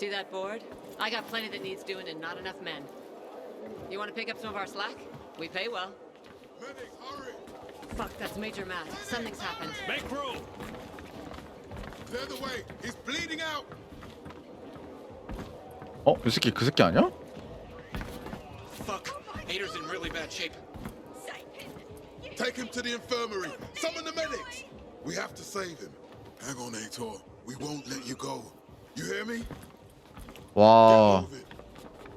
See that board? I got plenty that needs doing and not enough men. You want to pick up some of our slack? We pay well. Medic, hurry! Fuck, that's Major Matt. Something's happened. Make room! Clear the way! He's bleeding out! 어? 이 새끼 그 새끼 아니야? Fuck. Hater's in really bad shape. Take him to the infirmary! Summon the medics! We have to save him. Hang on, Ator. We won't let you go. You hear me? 와,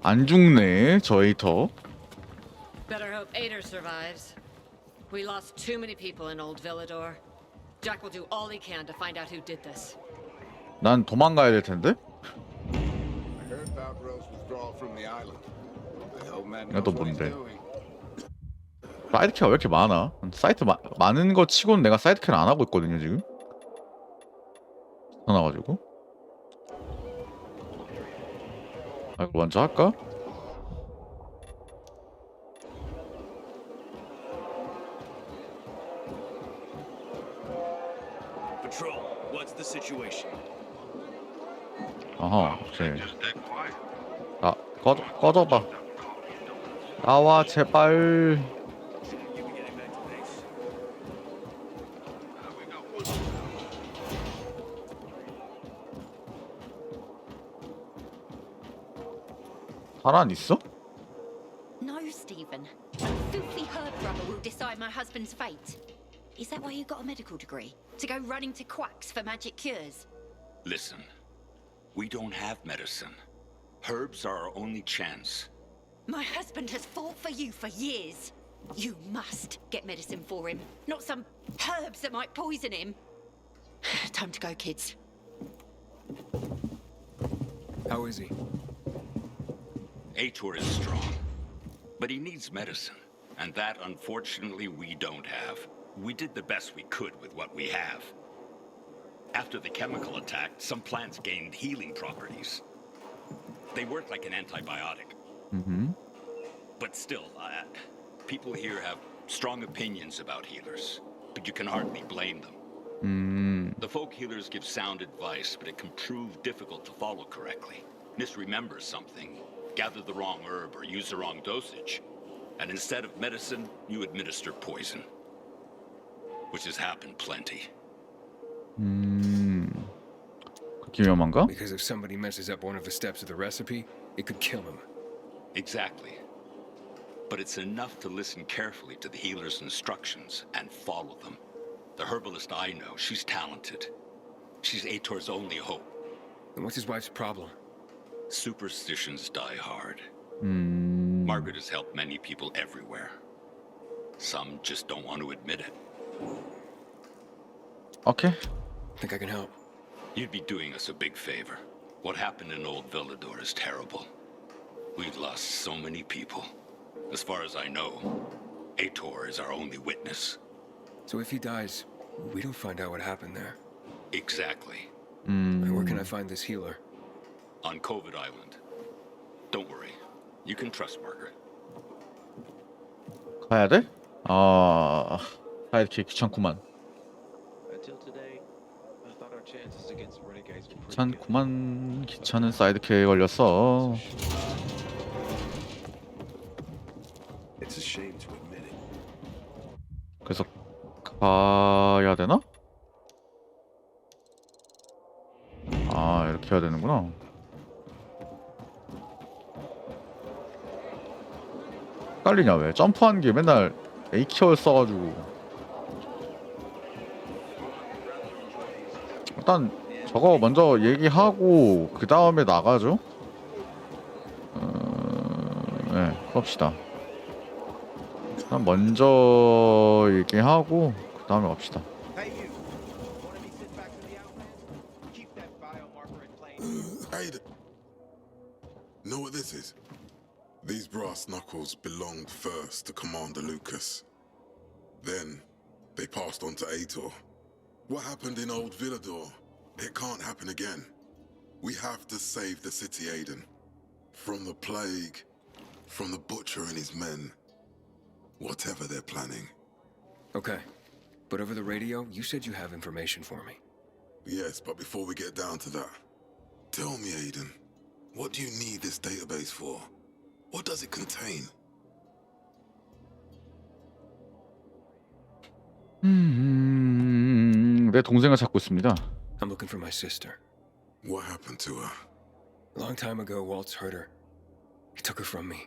안 죽네 저 에이터. Better hope Ader survives. We lost too many people in Old Villador. Jack will do all he can to find out who did this. 난 도망가야 될 텐데. I heard about Rose withdrawal from the island. The old man knows 또 what he's 뭔데? doing. 사이드캐가 왜 이렇게 많아? 사이트 많은 거 치고는 내가 사이드캐를 안 하고 있거든요 지금. 나와가지고. 아, 이거 먼저 할까? Patrol, what's the situation? 아하, 오케이. 아, 꺼져봐. 나와 제발. 사람 있어? No, Stephen. A filthy herb rubber will decide my husband's fate. Is that why you got a medical degree? To go running to quacks for magic cures? Listen, we don't have medicine. Herbs are our only chance. My husband has fought for you for years. You must get medicine for him, not some herbs that might poison him. Time to go, kids. How is he? Ator is strong, but he needs medicine, and that, unfortunately, we don't have. We did the best we could with what we have. After the chemical attack, some plants gained healing properties. They work like an antibiotic. Mm-hmm. But still, people here have strong opinions about healers, but you can hardly blame them. The folk healers give sound advice, but it can prove difficult to follow correctly. Misremember something, gather the wrong herb, or use the wrong dosage. And instead of medicine, you administer poison. Which has happened plenty. 그렇게 위험한가? Because if somebody messes up one of the steps of the recipe, it could kill him. Exactly. But it's enough to listen carefully to the healer's instructions and follow them. The herbalist I know, she's talented. She's Ator's only hope. And what's his wife's problem? Superstitions die hard. Margaret has helped many people everywhere. Some just don't want to admit it. 오케이. Think I can help? You'd be doing us a big favor. What happened in Old Villador is terrible. We've lost so many people. As far as I know, Ator is our only witness. So if he dies, we don't find out what happened there. Exactly. And where can I find this healer? On COVID Island. Don't worry. You can trust Margaret. 가야 돼? 아, 가야 이렇게 귀찮구만. 귀찮구만. 귀찮은 사이드캐에 걸렸어. 그래서 가야 되나? 아, 이렇게 해야 되는구나. 헷갈리냐 왜? 점프한 게 맨날 A키어 써가지고. 일단 저거 먼저 얘기하고 그 다음에 나가죠. 네, 갑시다. 일단 먼저 얘기하고 그 다음에 갑시다. Hey, know what this is? These brass knuckles belonged first to Commander Lucas. Then, they passed on to Ator. What happened in Old Villador? It can't happen again. We have to save the city, Aiden. From the plague, from the butcher and his men. Whatever they're planning. Okay. But over the radio, you said you have information for me. Yes, but before we get down to that, tell me, Aiden, What do you need this database for? What does it contain? 내 동생을 찾고 있습니다. I'm looking for my sister. What happened to her? A long time ago, Waltz hurt her. He took her from me.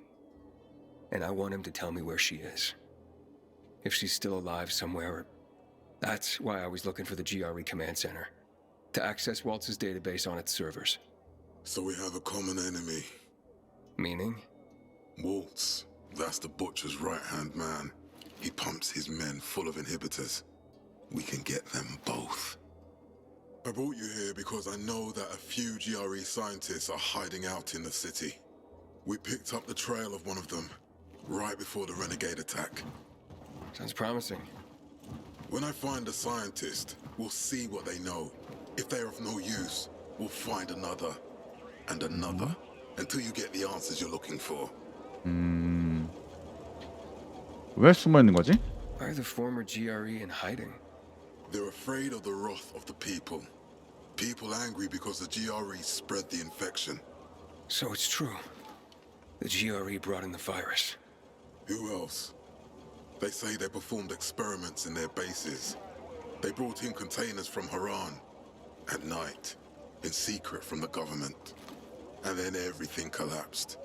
And I want him to tell me where she is. If she's still alive somewhere. That's why I was looking for the GRE command center. To access Waltz's database on its servers. So we have a common enemy. Meaning? Waltz. That's the Butcher's right-hand man. He pumps his men full of inhibitors. We can get them both. I brought you here because I know that a few GRE scientists are hiding out in the city. We picked up the trail of one of them right before the renegade attack. Sounds promising. When I find a scientist, we'll see what they know. If they're of no use, we'll find another and another until you get the answers you're looking for. 왜 숨어 있는 거지? Why are the former GRE in hiding? They're afraid of the wrath of the people. People angry because the GRE spread the infection. So it's true. The GRE brought in the virus. Who else? They say they performed experiments in their bases. They brought in containers from Haran at night, in secret from the government. And then everything collapsed.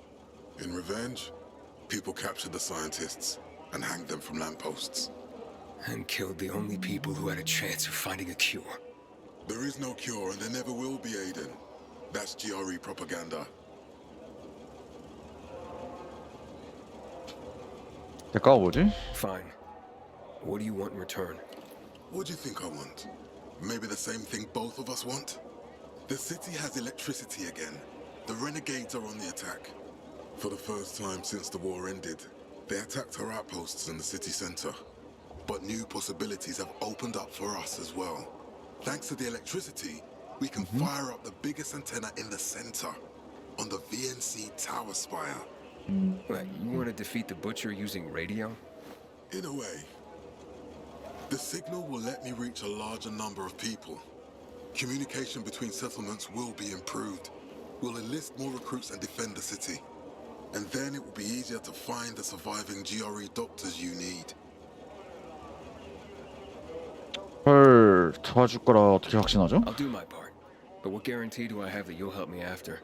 In revenge, people captured the scientists and hanged them from lampposts. And killed the only people who had a chance of finding a cure. There is no cure and there never will be, Aiden. That's GRE propaganda. 대가가 뭐지? Fine. What do you want in return? What do you think I want? Maybe the same thing both of us want? The city has electricity again. The renegades are on the attack. For the first time since the war ended, they attacked our outposts in the city center. But new possibilities have opened up for us as well. Thanks to the electricity, we can fire up the biggest antenna in the center, on the VNC tower spire. What, you want to defeat the Butcher using radio? In a way. The signal will let me reach a larger number of people. Communication between settlements will be improved. We'll enlist more recruits and defend the city. And then it will be easier to find the surviving GRE doctors you need. 헐, 도와줄 거라 어떻게 확신하죠? I'll do my part. But what guarantee do I have that you'll help me after?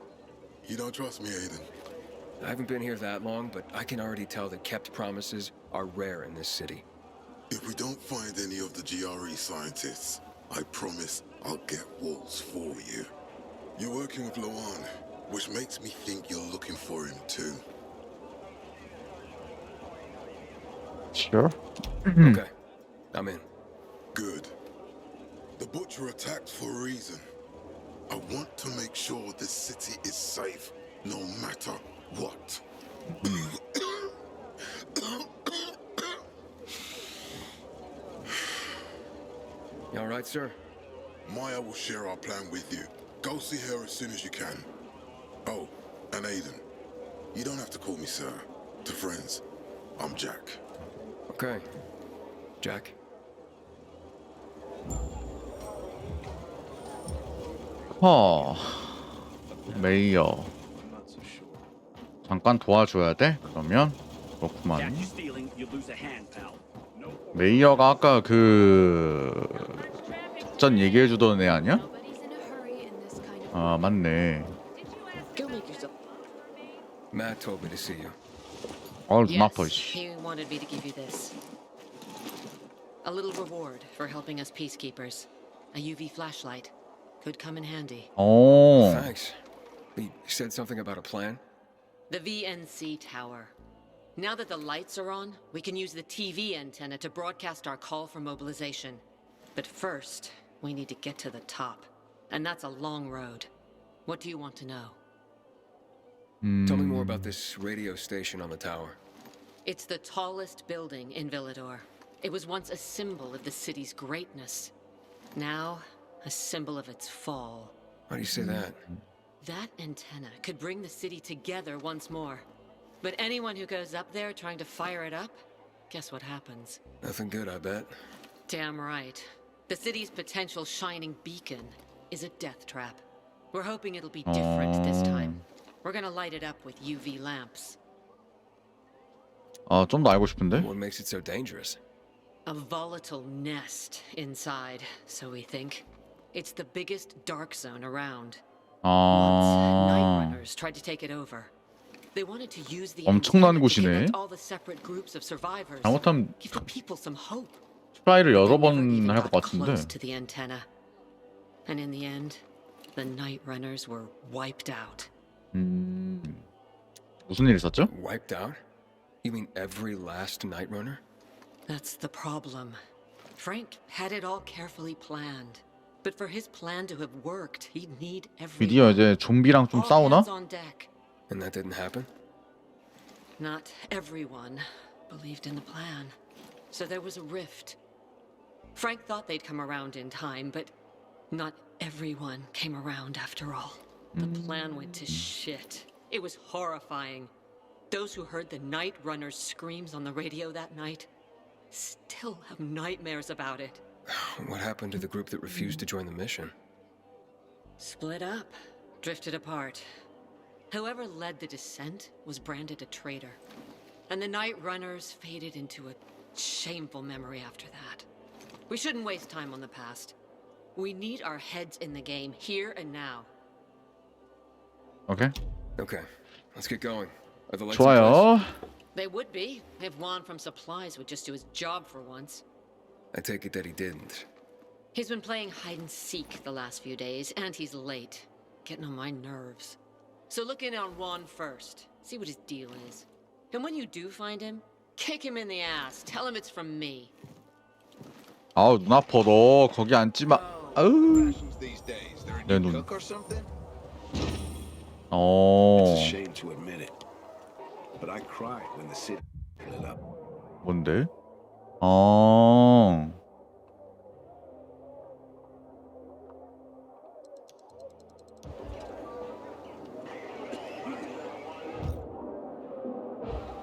You don't trust me, Aiden? I haven't been here that long, but I can already tell that kept promises are rare in this city. If we don't find any of the GRE scientists, I promise I'll get Waltz for you. You're working with Lawan, which makes me think you're looking for him too. Sure. Okay, I'm in. Good. The Butcher attacked for a reason. I want to make sure this city is safe, no matter what. You all right, sir? Maya will share our plan with you. Go see her as soon as you can. Oh, and Aiden, you don't have to call me sir. To friends, I'm Jack. Okay. Jack? 메이어 잠깐 도와줘야 돼? 그러면 그렇구만. 메이어가 아까 그 작전 얘기해주던 애 아니야? 아 맞네. Matt told me to see you. 눈 아파. Yes, he wanted me to give you this. A little reward for helping us peacekeepers. A UV flashlight. Could come in handy. 오. Thanks. He said something about a plan? The VNC tower. Now that the lights are on, we can use the TV antenna to broadcast our call for mobilization. But first, we need to get to the top. And that's a long road. What do you want to know? Tell me more about this radio station on the tower. It's the tallest building in Villador. It was once a symbol of the city's greatness. Now, a symbol of its fall. Why do you say that? That antenna could bring the city together once more. But anyone who goes up there trying to fire it up, guess what happens? Nothing good, I bet. Damn right. The city's potential shining beacon is a death trap. We're hoping it'll be different this time. We're gonna light it up with UV lamps. 아, 좀 더 알고 싶은데. What makes it so dangerous? A volatile nest inside, so we think. It's the biggest dark zone around. Once, night 아, runners tried to take it over. They wanted to use the 엄청난 antenna to 곳이네. connect all the separate groups of survivors. 잘못하면 Give the people some hope. 트라이를 They 여러 never 번 even 할 것 got 같은데. close to the antenna. And in the end, the night runners were wiped out. 무슨 일 있었죠? Wiped out? You mean every last Night Runner? That's the problem. Frank had it all carefully planned. But for his plan to have worked, he'd need 드디어 everyone. 이제 좀비랑 좀 All 싸우나? hands on deck. And that didn't happen? Not everyone believed in the plan. So there was a rift. Frank thought they'd come around in time, but not everyone came around after all. The plan went to shit. It was horrifying. Those who heard the Night Runner's screams on the radio that night still have nightmares about it. What happened to the group that refused to join the mission? Split up, drifted apart. Whoever led the descent was branded a traitor. And the Night Runners faded into a shameful memory after that. We shouldn't waste time on the past. We need our heads in the game, here and now. 오케이. Okay, let's get going. Are the lights in place? 좋아요. They would be, if Juan from Supplies would just do his job for once. I take it that he didn't. He's been playing hide and seek the last few days, and he's late. Getting on my nerves. So look in on Juan first. See what his deal is. And when you do find him, kick him in the ass. Tell him it's from me. 아우, 눈 아파. 너 거기 앉지 마. 아우. These days, they're a 내 new 눈. cook or something? 어. It's a shame to admit it, but I cried when the city lit up. 뭔데? 어.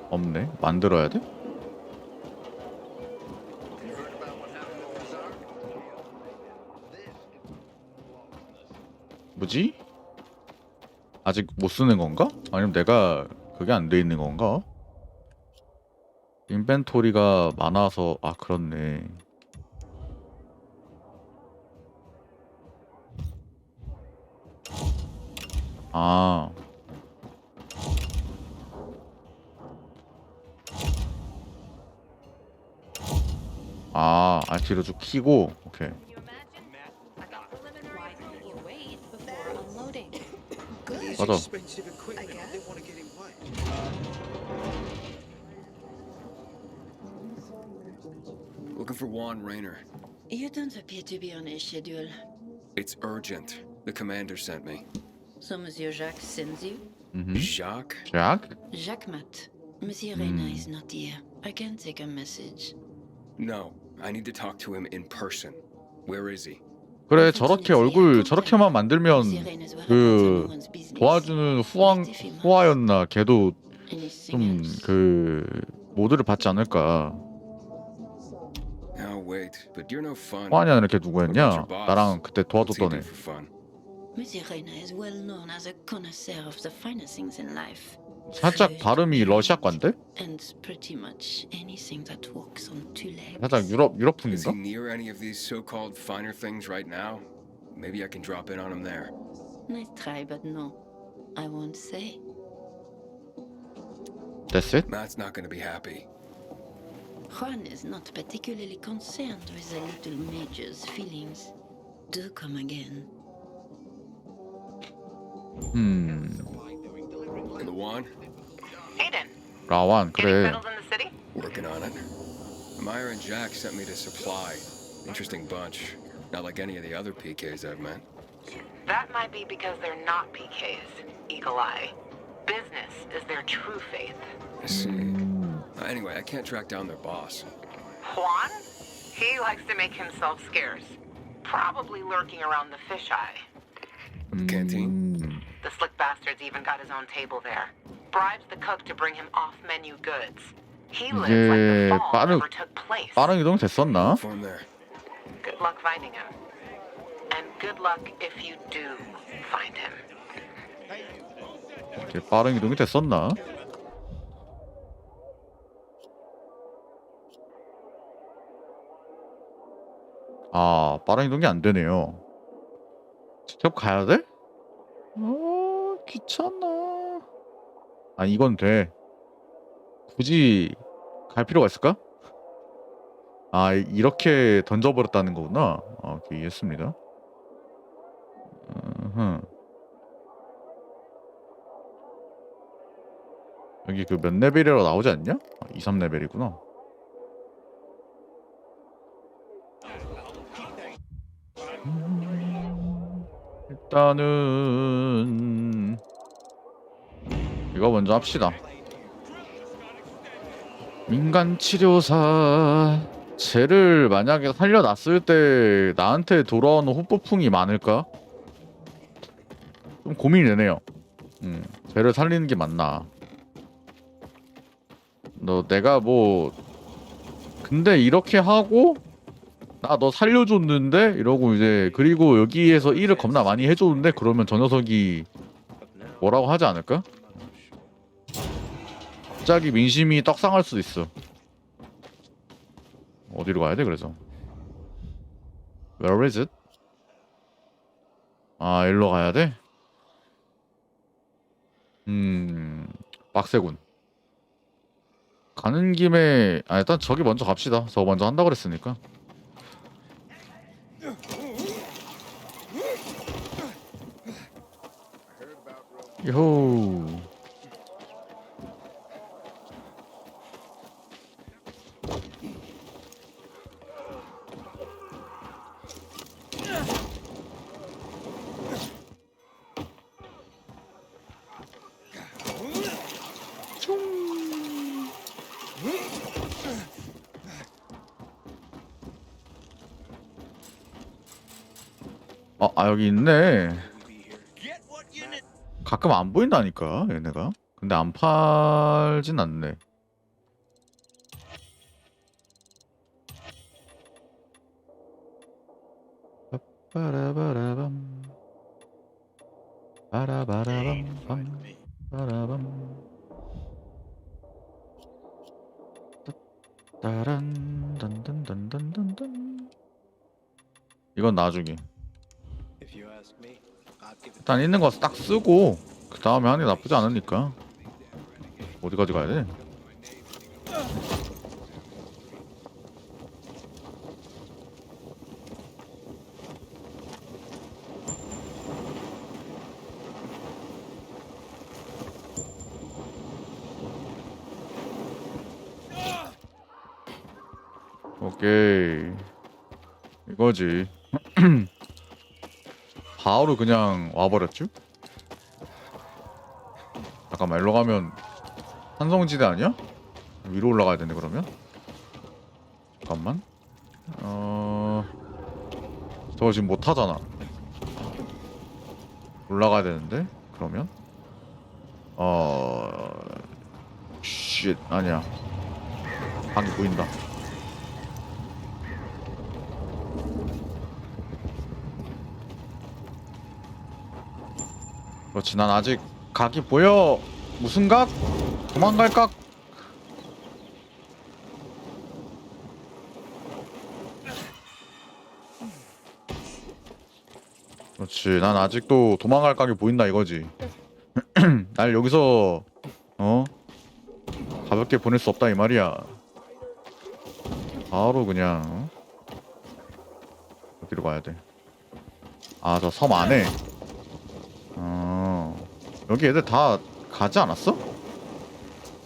없네. 만들어야 돼? 뭐지? 아직 못 쓰는 건가? 아니면 내가 그게 안 돼 있는 건가? 인벤토리가 많아서 아 그렇네. 아. 아, 뒤로 쭉 키고 오케이. 맞아. Expensive equipment. I didn't want to get it wet. Looking for Juan Raynor. You don't appear to be on a schedule. It's urgent. The commander sent me. So Monsieur Jacques sends you? Jacques? 잭? Jacques Mat. Monsieur Reina is not here. I can take a message. No, I need to talk to him in person. Where is he? 그래, 저렇게 얼굴 저렇게만 만들면 그 도와주는 후아였나 걔도 좀 그 모드를 받지 않을까. Oh wait, but you're no fun. 후아냐 이렇게 누구였냐? 나랑 그때 What's he 도와줬던 do 애. for fun? Monsieur Reina is well known as a connoisseur of the finest things in life. 살짝 발음이 러시아과인데? And pretty much anything that walks on two legs. 살짝 유럽 Is he 분인가? near any of these so-called finer things right now? Maybe I can drop in on him there. Nice try, but no. I won't say. That's it? Matt's not gonna be happy. Juan is not particularly concerned with the little major's feelings. Do come again. And the Juan? Aiden, 라완 getting 그래. settled in the city? Working on it. Meyer and Jack sent me to Supply. Interesting bunch. Not like any of the other PKs I've met. That might be because they're not PKs, Eagle Eye. Business is their true faith. I see. Anyway, I can't track down their boss. Juan? He likes to make himself scarce. Probably lurking around the fisheye. At the canteen? The slick bastard's even got his own table there. Bribes the cook to bring him off-menu goods. He lives like the 이게 fall never took place. 빠른 이동 됐었나? Form there. Good luck finding him. And good luck if you do find him. 이렇게 빠른 이동이 됐었나? 아, 빠른 이동이 안 되네요. 직접 가야 돼? 귀찮아. 아, 이건 돼. 굳이 갈 필요가 있을까? 아, 이렇게 던져버렸다는 거구나. 오케이, 이해했습니다. 여기 그 몇 레벨이라고 나오지 않냐? 2, 3레벨이구나. 일단은 이거 먼저 합시다. 민간치료사. 쟤를 만약에 살려놨을 때 나한테 돌아오는 호뽀풍이 많을까? 좀 고민이 되네요. 쟤를 살리는 게 맞나? 내가 뭐 근데 이렇게 하고 나 너 살려줬는데 이러고 이제 그리고 여기에서 일을 겁나 많이 해줬는데 그러면 저 녀석이 뭐라고 하지 않을까? 갑자기 민심이 떡상할 수도 있어. 어디로 가야 돼 그래서? Where is it? 아, 일로 가야 돼? 빡세군. 가는 김에 일단 저기 먼저 갑시다. 저거 먼저 한다고 그랬으니까. 요호. 여기 있네. 가끔 안 보인다니까 얘네가. 근데 안 팔진 않네. 빠라바라밤 빠라바라밤 빠라밤 따란 단단단단단단. 이건 나중에. 일단 있는 거 딱 쓰고 그 다음에 하는 게 나쁘지 않으니까. 어디까지 가야 돼? 오케이, 이거지. 바로 그냥 와버렸죠? 잠깐만, 일로 가면 한성지대 아니야? 위로 올라가야 되네 그러면? 잠깐만. 저거 지금 못 타잖아. 올라가야 되는데 그러면? 쉿, 아니야. 방이 보인다. 그렇지, 난 아직 각이 보여. 무슨 각? 도망갈 각? 그렇지, 난 아직도 도망갈 각이 보인다 이거지. 날 여기서 가볍게 보낼 수 없다 이 말이야. 바로 그냥 어디로 가야 돼? 아, 저 섬 안에. 여기 애들 다 가지 않았어?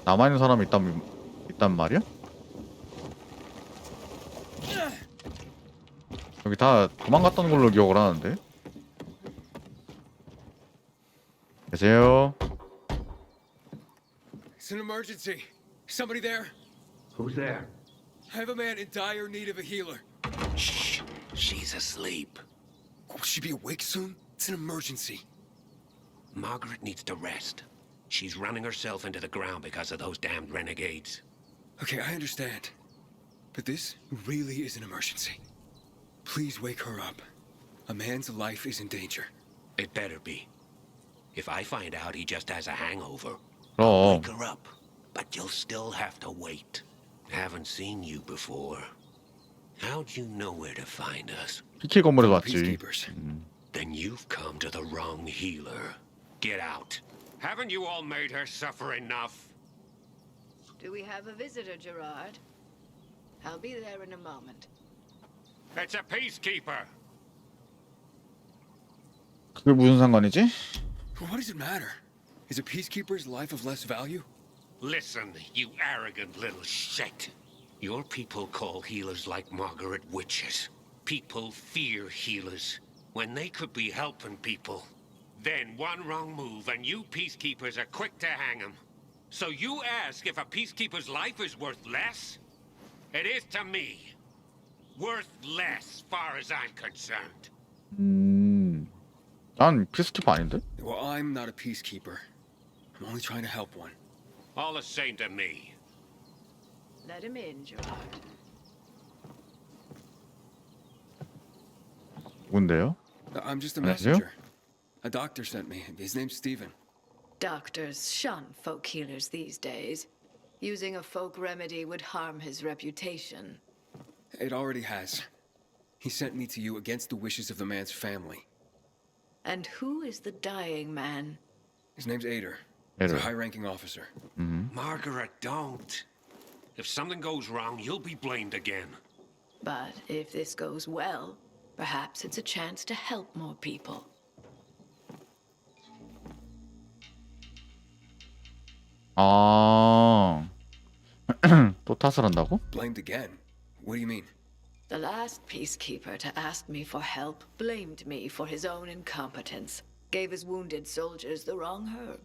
남아있는 사람이 있단 말이야? 여기 다 도망갔던 걸로 기억을 하는데. 계세요? It's an emergency. Somebody there? Who's there? I have a man in dire need of a healer. Shh. She's asleep. Will she be awake soon? It's an emergency. Margaret needs to rest. She's running herself into the ground because of those damned renegades. Okay, I understand. But this really is an emergency. Please wake her up. A man's life is in danger. It better be. If I find out he just has a hangover, 그럼 wake her up. But you'll still have to wait. Haven't seen you before. How'd you know where to find us? 피키 건물에서 왔지. Peacekeepers. Then you've come to the wrong healer. Get out. Haven't you all made her suffer enough? Do we have a visitor, Gerard? I'll be there in a moment. It's a peacekeeper. 그게 무슨 상관이지? What does it matter? Is a peacekeeper's life of less value? Listen, you arrogant little shit. Your people call healers like Margaret witches. People fear healers when they could be helping people. Then one wrong move and you peacekeepers are quick to hang them. So you ask if a peacekeeper's life is worth less? It is to me. Worth less, far as I'm concerned. 난 피스키퍼 아닌데? Well, I'm not a peacekeeper. I'm only trying to help one. All the same to me. Let him in, Gerard. 누군데요? I'm just a 안녕하세요? messenger. A doctor sent me. His name's Stephen. Doctors shun folk healers these days. Using a folk remedy would harm his reputation. It already has. He sent me to you against the wishes of the man's family. And who is the dying man? His name's Ader. He's a Ader. high-ranking officer. Margaret, don't. If something goes wrong, you'll be blamed again. But if this goes well, perhaps it's a chance to help more people. 아, 또 탓을 한다고? Blamed again? What do you mean? The last peacekeeper to ask me for help blamed me for his own incompetence. Gave his wounded soldiers the wrong herb.